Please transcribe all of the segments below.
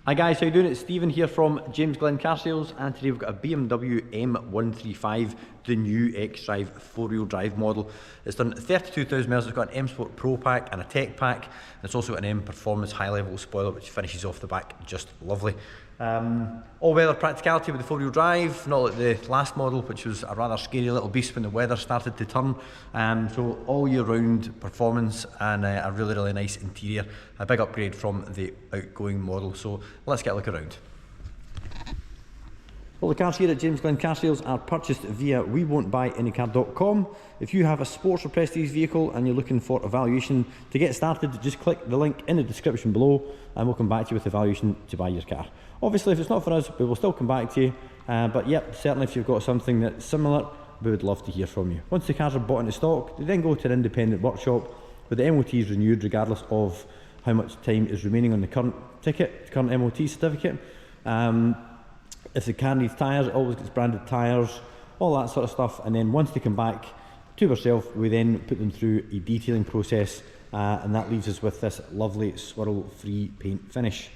Hi guys, how you doing? It's Stephen here from James Glen Car Sales, and today we've got a BMW M135, the new xDrive 4-wheel drive model. It's done 32,000 miles, it's got an M Sport Pro pack and a Tech pack, and it's also got an M Performance high level spoiler which finishes off the back just lovely. All-weather practicality with the 4-wheel drive, not like the last model which was a rather scary little beast when the weather started to turn. So all year round performance and a really nice interior, a big upgrade from the outgoing model. So let's get a look around. All the cars here at James Glen Car Sales are purchased via wewon'tbuyanycar.com. If you have a sports or prestige vehicle and you're looking for a valuation to get started, just click the link in the description below and we'll come back to you with a valuation to buy your car. Obviously if it's not for us, we will still come back to you, but yep, certainly if you've got something that's similar, we would love to hear from you. Once the cars are bought into stock, they then go to an independent workshop where the MOT is renewed regardless of how much time is remaining on the current ticket, current MOT certificate. If the car needs tyres, it always gets branded tyres, all that sort of stuff, and then once they come back to ourselves, we then put them through a detailing process, and that leaves us with this lovely swirl-free paint finish.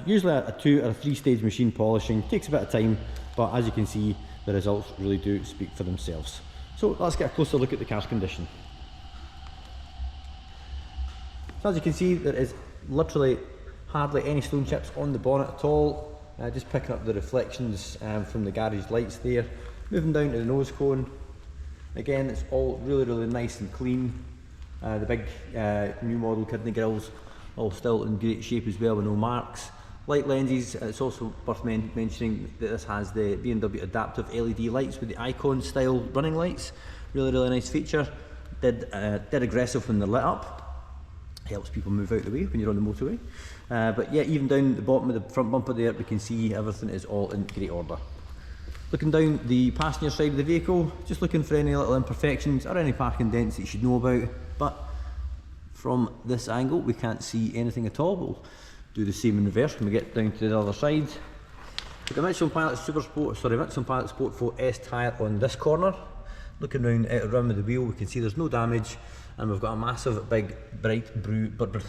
Usually a 2 or a 3 stage machine polishing, takes a bit of time, but as you can see, the results really do speak for themselves. So let's get a closer look at the car's condition. So as you can see, there is literally hardly any stone chips on the bonnet at all. Just picking up the reflections from the garage lights there. Moving down to the nose cone, again it's all really nice and clean. The big new model kidney grills all still in great shape as well with no marks. Light lenses, it's also worth mentioning that this has the BMW adaptive LED lights with the icon style running lights. Really nice feature. Dead aggressive when they're lit up. Helps people move out the way when you're on the motorway. But yeah, even down the bottom of the front bumper there, we can see everything is all in great order. Looking down the passenger side of the vehicle, just looking for any little imperfections or any parking dents that you should know about, but from this angle we can't see anything at all. We'll do the same in reverse when we get down to the other side. We've got Michelin Pilot Sport 4S tyre on this corner. Looking round out around with the wheel, we can see there's no damage, and we've got a massive big bright blue brake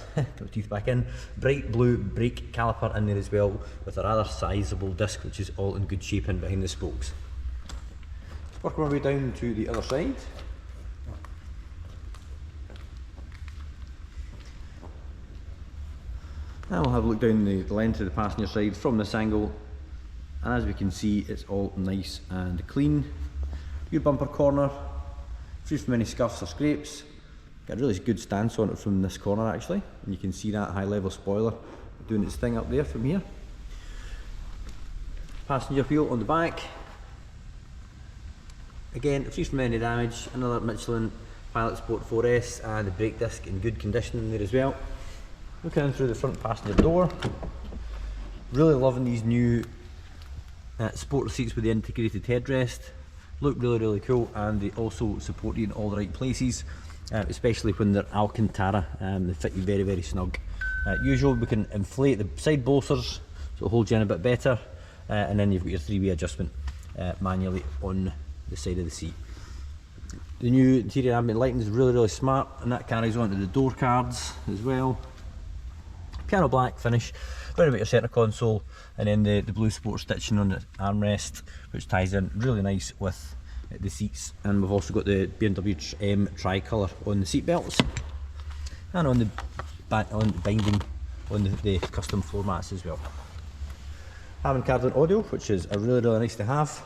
caliper in there as well, with a rather sizable disc which is all in good shape in behind the spokes. Working our way down to the other side. Now we'll have a look down the length of the passenger side from this angle, and as we can see it's all nice and clean. Rear bumper corner, free from any scuffs or scrapes. Got a really good stance on it from this corner actually, and you can see that high level spoiler doing its thing up there from here. Passenger wheel on the back, again free from any damage. Another Michelin Pilot Sport 4S, and the brake disc in good condition in there as well. Looking in through the front passenger door, really loving these new sport seats with the integrated headrest. Look really cool, and they also support you in all the right places, especially when they're Alcantara. They fit you very snug. Usually we can inflate the side bolsters so it holds you in a bit better, and then you've got your 3-way adjustment manually on the side of the seat. The new interior ambient lighting is really smart, and that carries on to the door cards as well. Piano black finish round about your centre console, and then the blue sport stitching on the armrest, which ties in really nice with the seats. And we've also got the BMW M tricolour on the seat belts, and on the back, on the binding on the custom floor mats as well. Having carbon audio, which is a really nice to have.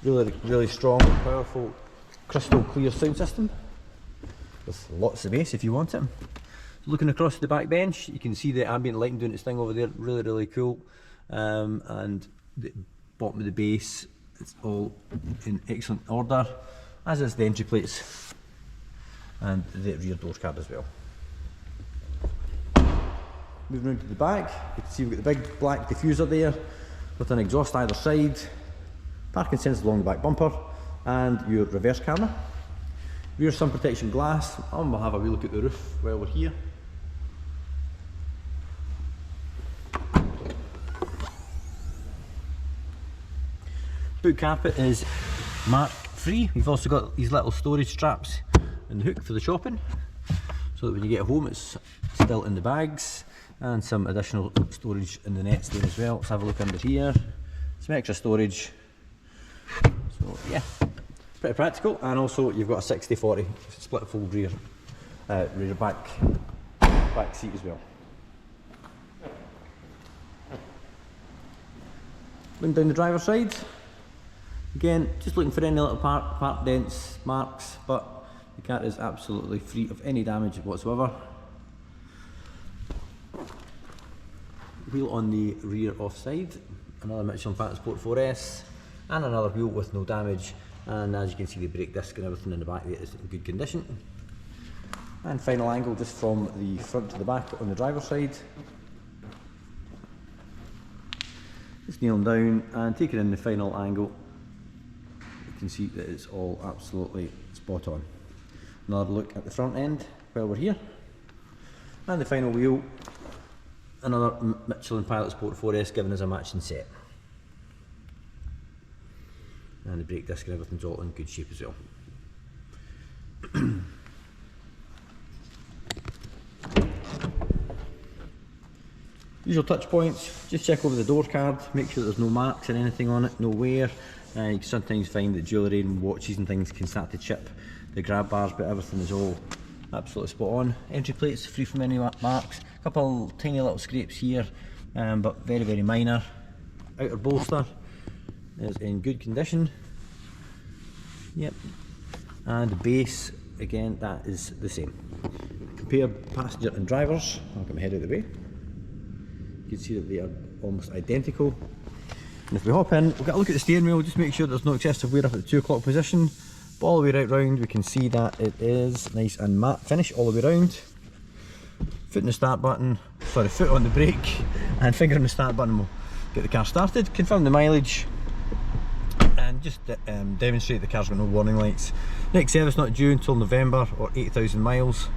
Really strong, powerful, crystal clear sound system with lots of bass if you want it. Looking across the back bench, you can see the ambient lighting doing its thing over there, really cool. And the bottom of the base, it's all in excellent order, as is the entry plates and the rear door card as well. Moving on to the back, you can see we've got the big black diffuser there with an exhaust either side, parking sensors along the back bumper, and your reverse camera. Rear sun protection glass, and we'll have a wee look at the roof while we're here. Boot carpet is mark free. We've also got these little storage straps and the hook for the shopping, so that when you get home it's still in the bags. and some additional storage in the nets there as well. Let's have a look under here. Some extra storage. So yeah, pretty practical. And also you've got a 60/40 split fold rear back seat as well. Looking down the driver's side, again, just looking for any little part dents, marks, but the car is absolutely free of any damage whatsoever. Wheel on the rear offside, another Michelin Pilot Sport 4S, and another wheel with no damage. And as you can see, the brake disc and everything in the back there is in good condition. And final angle just from the front to the back on the driver's side. Just kneeling down and taking in the final angle. You can see that it's all absolutely spot on. Another look at the front end while we're here. And the final wheel, another Michelin Pilot Sport 4S giving us a matching set. And the brake disc and everything's all in good shape as well. Usual touch points, just check over the door card, make sure there's no marks or anything on it, no wear. You can sometimes find that jewellery and watches and things can start to chip the grab bars, but everything is all absolutely spot on. Entry plates free from any marks, a couple tiny little scrapes here, but very, very minor. Outer bolster is in good condition. Yep. And the base, again, that is the same. Compare passenger and drivers. I'll get my head out of the way. You can see that they are almost identical. And if we hop in, we'll get a look at the steering wheel, just make sure there's no excessive wear up at the 2 o'clock position. But all the way right round, we can see that it is nice and matte finish all the way round. Foot in the start button, sorry, foot on the brake, and finger on the start button will get the car started. Confirm the mileage, and just demonstrate the car's got no warning lights. Next service not due until November, or 8,000 miles.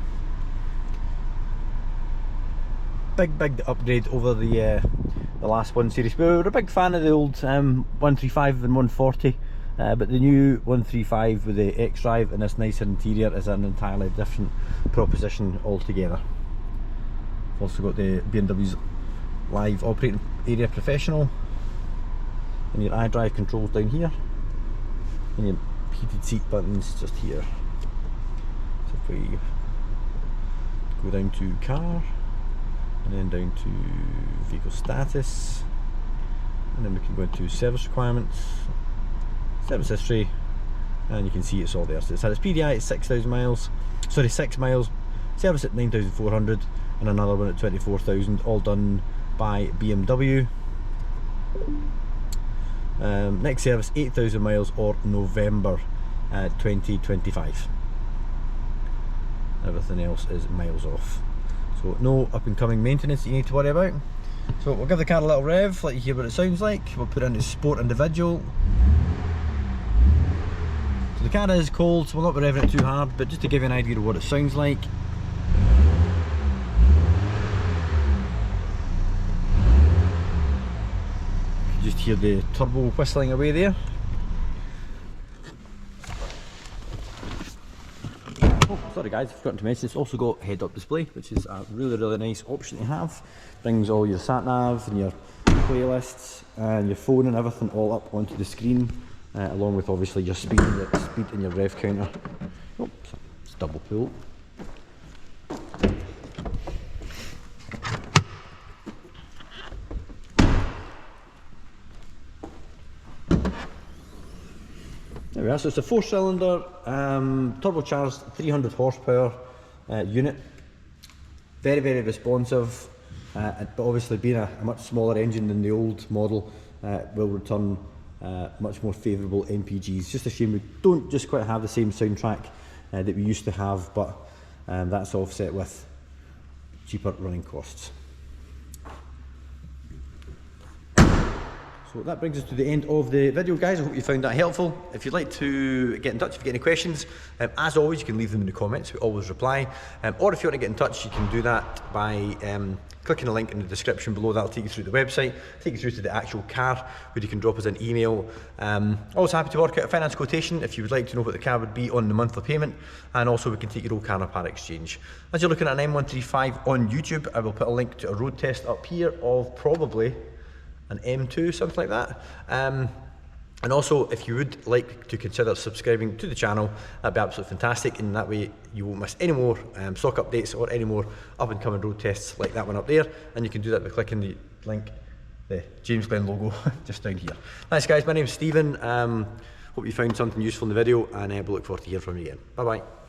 Big upgrade over the last 1 Series. We were a big fan of the old 135 and 140, but the new 135 with the xDrive and this nicer interior is an entirely different proposition altogether. We've also got the BMW's Live Operating Area Professional, and your iDrive controls down here, and your heated seat buttons just here. So if we go down to car, and then down to vehicle status, and then we can go into service requirements, service history, and you can see it's all there. So it's had its PDI at 6,000 miles, sorry 6 miles, service at 9,400, and another one at 24,000, all done by BMW. Next service 8,000 miles or November 2025. Everything else is miles off. So no up and coming maintenance that you need to worry about. So we'll give the car a little rev, let you hear what it sounds like. We'll put it into Sport Individual. So the car is cold, so we'll not be revving it too hard, but just to give you an idea of what it sounds like. You just hear the turbo whistling away there. Sorry guys, I forgot to mention, it's also got head-up display, which is a really nice option to have. Brings all your sat-nav and your playlists and your phone and everything all up onto the screen, along with obviously your speed and your rev counter. Oh, it's double pull. There we are, so it's a 4-cylinder, turbocharged 300 horsepower unit. Very responsive, but obviously being a much smaller engine than the old model will return much more favourable MPGs. Just a shame we don't just quite have the same soundtrack that we used to have, but that's offset with cheaper running costs. So that brings us to the end of the video, guys. I hope you found that helpful. If you'd like to get in touch, if you get any questions, as always, you can leave them in the comments. We always reply. Or if you want to get in touch, you can do that by Clicking the link in the description below, that'll take you through the website, take you through to the actual car, where you can drop us an email. Always happy to work out a finance quotation if you would like to know what the car would be on the monthly payment, and also we can take your old car on a part exchange. As you're looking at an M135 on YouTube, I will put a link to a road test up here of probably an M2, something like that. And also, if you would like to consider subscribing to the channel, that'd be absolutely fantastic, and that way you won't miss any more stock updates or any more up and coming road tests like that one up there. And you can do that by clicking the link, the James Glen logo just down here. Thanks guys, my name's Stephen. Hope you found something useful in the video, and we'll look forward to hearing from you again. Bye bye.